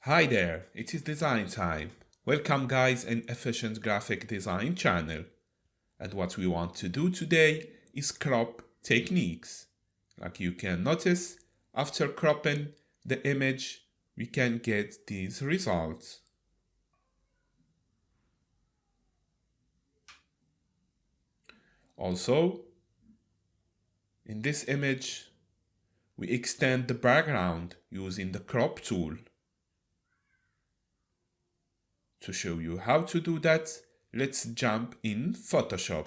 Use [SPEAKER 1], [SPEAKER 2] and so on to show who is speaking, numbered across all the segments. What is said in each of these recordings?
[SPEAKER 1] Hi there, it is design time. Welcome guys in Efficient Graphic Design channel. And what we want to do today is crop techniques. Like you can notice, after cropping the image, we can get these results. Also, in this image, we extend the background using the crop tool. To show you how to do that, let's jump in Photoshop.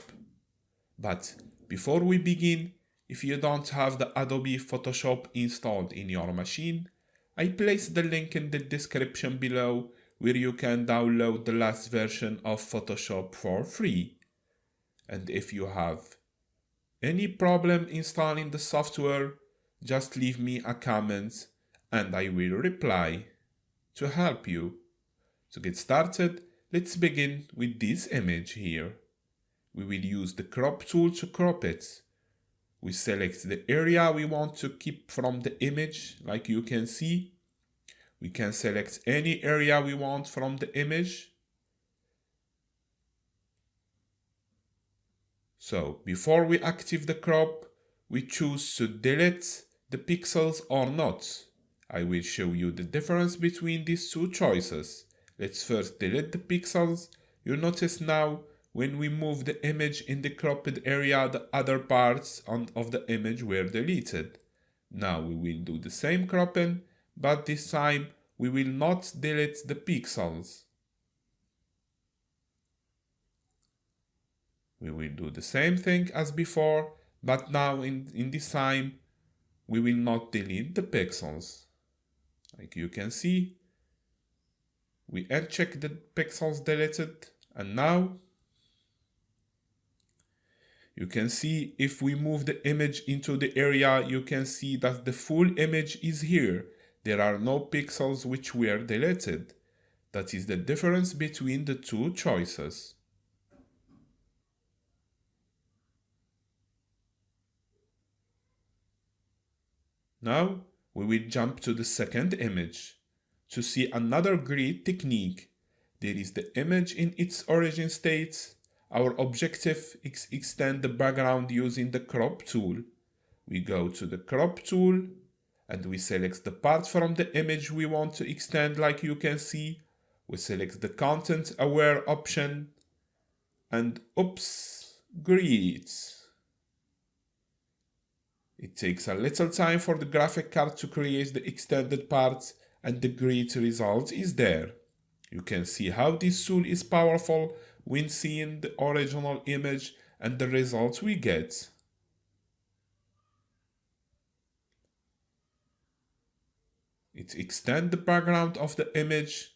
[SPEAKER 1] But before we begin, if you don't have the Adobe Photoshop installed in your machine, I placed the link in the description below where you can download the last version of Photoshop for free. And if you have any problem installing the software, just leave me a comment and I will reply to help you. To get started, let's begin with this image here. We will use the crop tool to crop it. We select the area we want to keep from the image, like you can see. We can select any area we want from the image. So before we activate the crop, we choose to delete the pixels or not. I will show you the difference between these two choices. Let's first delete the pixels. You notice now when we move the image in the cropped area, the other parts of the image were deleted. Now we will do the same cropping, but this time we will not delete the pixels. We will do the same thing as before, but now in this time we will not delete the pixels. Like you can see, we uncheck the pixels deleted, and now you can see if we move the image into the area, you can see that the full image is here. There are no pixels which were deleted. That is the difference between the two choices. Now we will jump to the second image. To see another great technique, there is the image in its origin state. Our objective is extend the background using the crop tool. We go to the crop tool and we select the part from the image we want to extend, like you can see. We select the content aware option and oops, great. It takes a little time for the graphic card to create the extended parts, and the great result is there. You can see how this tool is powerful when seeing the original image and the results we get. It extends the background of the image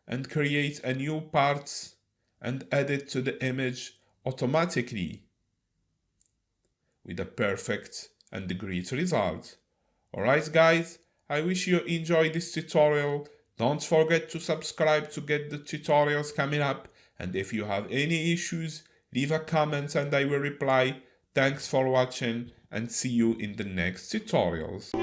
[SPEAKER 1] and creates a new part and add it to the image automatically with a perfect and great result. Alright guys, I wish you enjoyed this tutorial. Don't forget to subscribe to get the tutorials coming up, and if you have any issues, leave a comment and I will reply. Thanks for watching and see you in the next tutorials.